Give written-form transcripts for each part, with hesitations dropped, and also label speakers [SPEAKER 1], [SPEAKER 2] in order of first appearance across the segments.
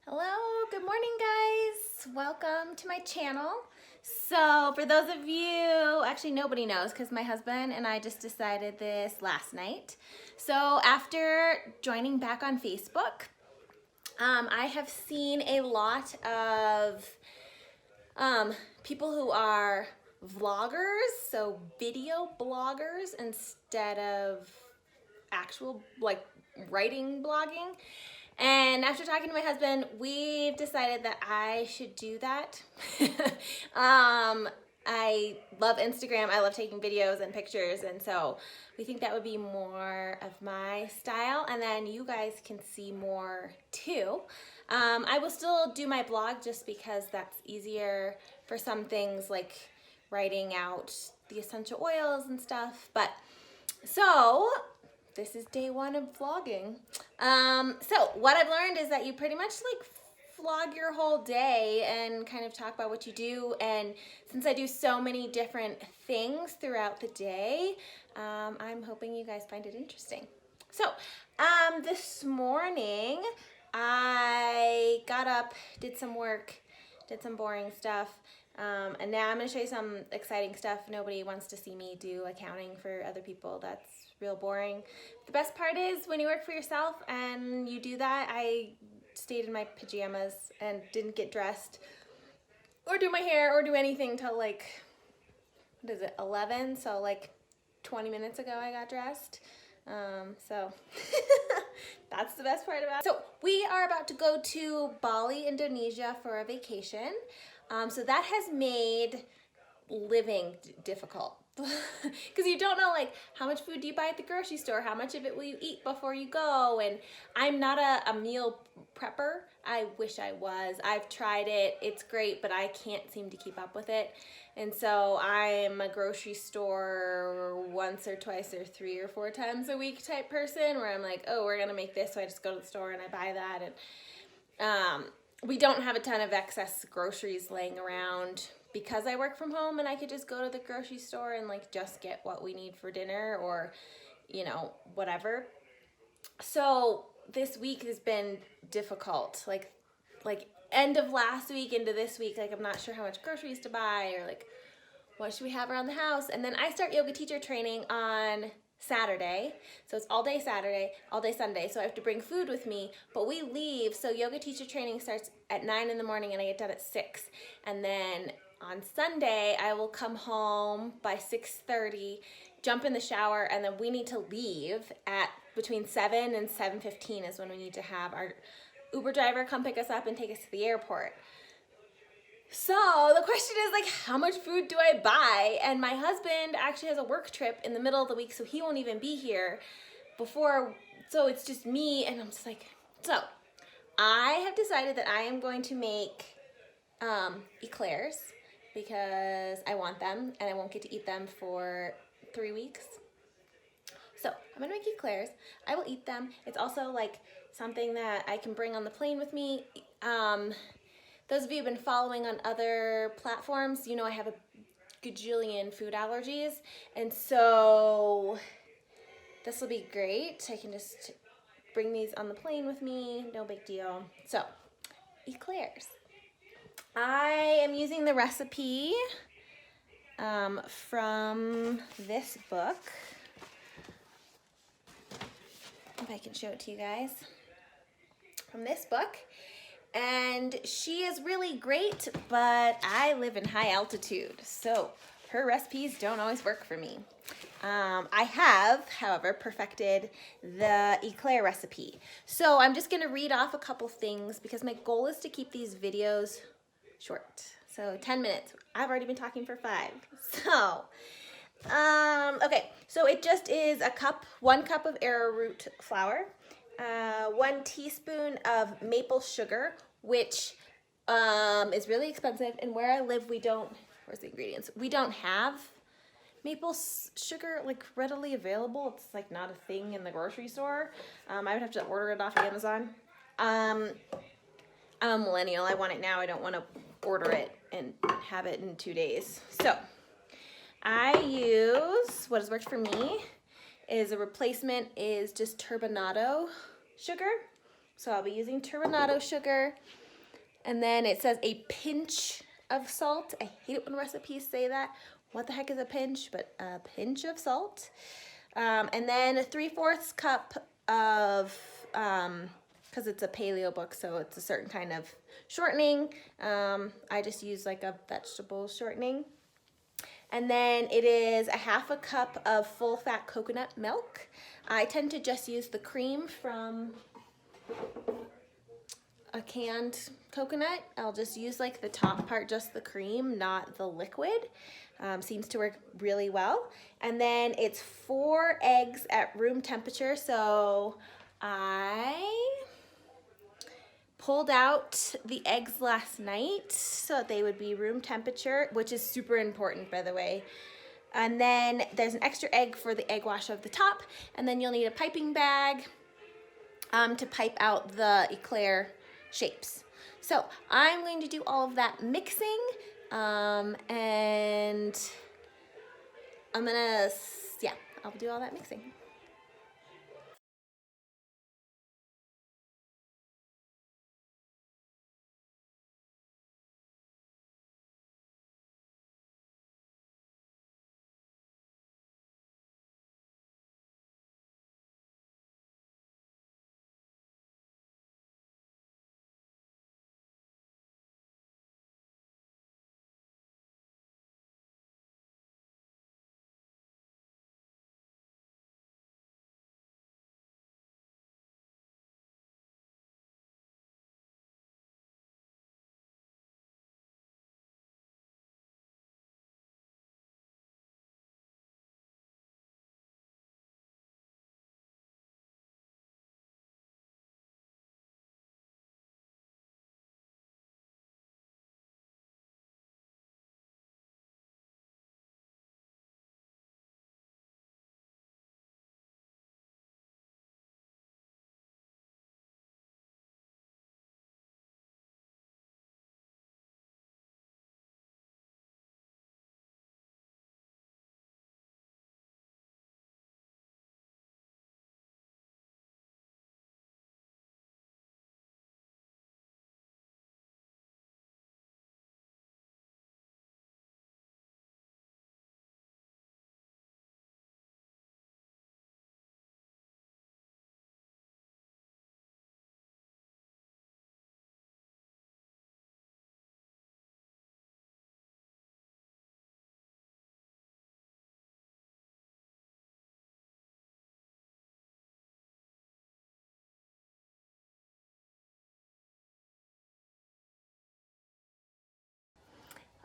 [SPEAKER 1] Hello, good morning guys. Welcome to my channel. So for those of you, actually nobody knows because my husband and I just decided this last night. So after joining back on Facebook, I have seen a lot of people who are vloggers, so video bloggers instead of actual like writing blogging. And after talking to my husband, we've decided that I should do that. I love Instagram. I love taking videos and pictures. And so we think that would be more of my style. And then you guys can see more too. I will still do my blog just because that's easier for some things like writing out the essential oils and stuff. But so this is day one of vlogging. So what I've learned is that you pretty much like vlog your whole day and kind of talk about what you do. And since I do so many different things throughout the day, I'm hoping you guys find it interesting. So this morning I got up, did some work, did some boring stuff. And now I'm going to show you some exciting stuff. Nobody wants to see me do accounting for other people. That's real boring. The best part is when you work for yourself and you do that, I stayed in my pajamas and didn't get dressed or do my hair or do anything till like, what is it, 11? So like 20 minutes ago I got dressed. So that's the best part about it. So we are about to go to Bali, Indonesia for a vacation. So that has made living difficult because you don't know like how much food do you buy at the grocery store, how much of it will you eat before you go, and I'm not a meal prepper. I wish I was. I've tried it, it's great, but I can't seem to keep up with it. And so I'm a grocery store once or twice or 3 or 4 times a week type person where I'm like, oh, we're gonna make this, so I just go to the store and I buy that. And we don't have a ton of excess groceries laying around because I work from home and I could just go to the grocery store and like just get what we need for dinner or, you know, whatever. So this week has been difficult, like end of last week into this week, like I'm not sure how much groceries to buy or like what should we have around the house. And then I start yoga teacher training on Saturday, so it's all day Saturday, all day Sunday, so I have to bring food with me, but we leave, so yoga teacher training starts at 9 in the morning and I get done at 6, and then on Sunday I will come home by 6:30, jump in the shower, and then we need to leave at between 7 and 7:15 is when we need to have our Uber driver come pick us up and take us to the airport. So the question is like, how much food do I buy? And my husband actually has a work trip in the middle of the week, so he won't even be here before, so it's just me, and I'm just like, so I have decided that I am going to make eclairs because I want them and I won't get to eat them for 3 weeks. So I'm gonna make eclairs. I will eat them. It's also like something that I can bring on the plane with me. Those of you who've been following on other platforms, you know I have a gajillion food allergies, and so this will be great. I can just bring these on the plane with me, no big deal. So, eclairs. I am using the recipe from this book. If I can show it to you guys. From this book. And she is really great, but I live in high altitude, so her recipes don't always work for me. I have, however, perfected the eclair recipe. So I'm just gonna read off a couple things because my goal is to keep these videos short. So 10 minutes. I've already been talking for 5. So, okay, so it just is a cup, 1 cup of arrowroot flour, 1 teaspoon of maple sugar, which is really expensive, and where I live we don't, where's the ingredients? We don't have maple sugar like readily available. It's like not a thing in the grocery store. I would have to order it off Amazon. I'm a millennial, I want it now, I don't want to order it and have it in 2 days. So I use, what has worked for me is a replacement is just turbinado sugar. So I'll be using turbinado sugar. And then it says a pinch of salt. I hate it when recipes say that. What the heck is a pinch? But a pinch of salt. And then a 3/4 cup of, because it's a paleo book, so it's a certain kind of shortening. I just use like a vegetable shortening. And then it is a 1/2 cup of full fat coconut milk. I tend to just use the cream from a canned coconut. I'll just use like the top part, just the cream, not the liquid. Seems to work really well. And then it's 4 eggs at room temperature. So I pulled out the eggs last night so they would be room temperature, which is super important, by the way. And then there's an extra egg for the egg wash of the top. And then you'll need a piping bag to pipe out the eclair shapes. So I'm going to do all of that mixing, and I'll do all that mixing.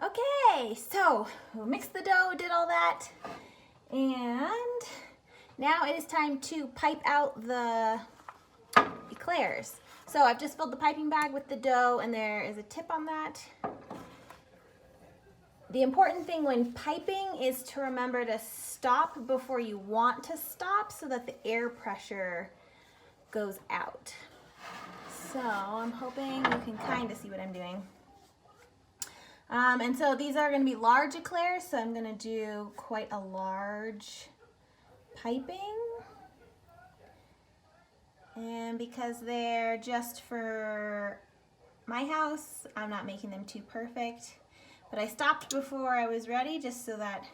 [SPEAKER 1] Okay, so we'll mix the dough, did all that, and now it is time to pipe out the eclairs. So I've just filled the piping bag with the dough, and there is a tip on that. The important thing when piping is to remember to stop before you want to stop so that the air pressure goes out. So I'm hoping you can kind of see what I'm doing. And so these are going to be large eclairs, so I'm going to do quite a large piping. And because they're just for my house, I'm not making them too perfect. But I stopped before I was ready just so that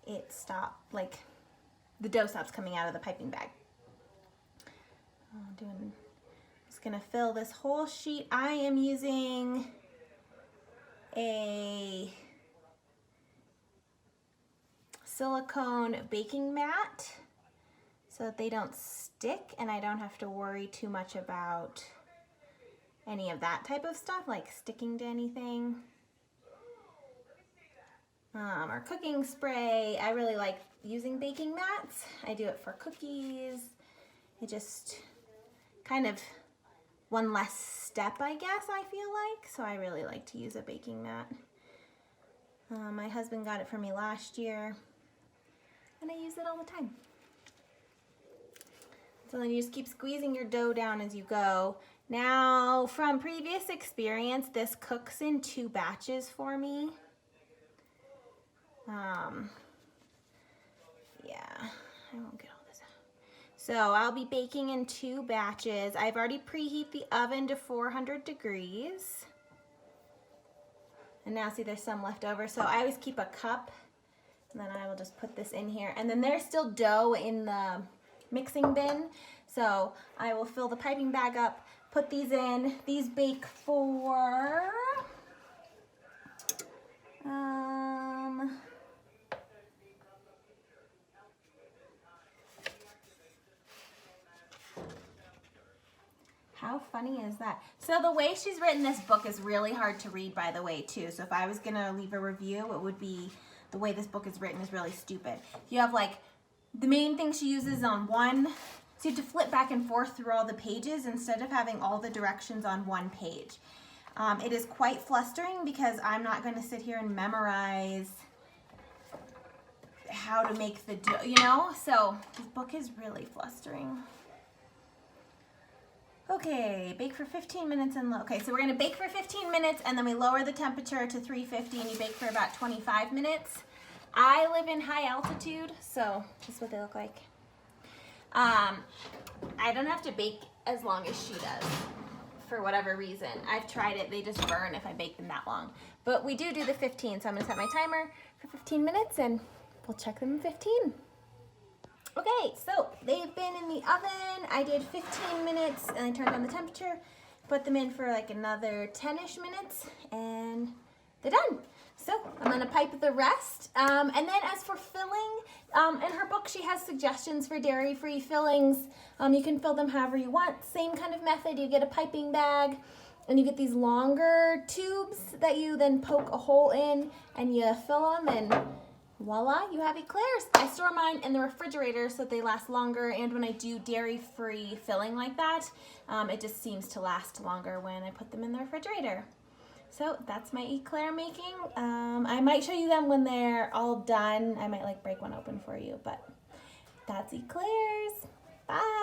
[SPEAKER 1] it stopped, like the dough stops coming out of the piping bag. Just going to fill this whole sheet. I am using a silicone baking mat so that they don't stick and I don't have to worry too much about any of that type of stuff, like sticking to anything. Or cooking spray. I really like using baking mats. I do it for cookies. It just kind of one less step, I guess, I feel like. So I really like to use a baking mat. My husband got it for me last year, and I use it all the time. So then you just keep squeezing your dough down as you go. Now, from previous experience, this cooks in 2 batches for me. Yeah, I won't get all this out. So I'll be baking in 2 batches. I've already preheat the oven to 400 degrees. And now see there's some left over. So I always keep a cup, and then I will just put this in here. And then there's still dough in the mixing bin. So I will fill the piping bag up, put these in. These bake for, how funny is that? So the way she's written this book is really hard to read, by the way, too. So if I was gonna leave a review, it would be the way this book is written is really stupid. You have like the main thing she uses on one, so you have to flip back and forth through all the pages instead of having all the directions on one page. It is quite flustering because I'm not going to sit here and memorize how to make the dough, you know? So this book is really flustering. Okay, bake for 15 minutes and okay, so we're going to bake for 15 minutes and then we lower the temperature to 350 and you bake for about 25 minutes. I live in high altitude, so this is what they look like. I don't have to bake as long as she does for whatever reason. I've tried it, they just burn if I bake them that long. But we do the 15, so I'm gonna set my timer for 15 minutes and we'll check them in 15. Okay, so they've been in the oven. I did 15 minutes and I turned on the temperature, put them in for like another 10-ish minutes and they're done. So I'm gonna pipe the rest. And then as for filling, in her book she has suggestions for dairy-free fillings. You can fill them however you want. Same kind of method, you get a piping bag and you get these longer tubes that you then poke a hole in and you fill them and voila, you have eclairs. I store mine in the refrigerator so that they last longer, and when I do dairy-free filling like that, it just seems to last longer when I put them in the refrigerator. So that's my eclair making. I might show you them when they're all done. I might like break one open for you, but that's eclairs. Bye.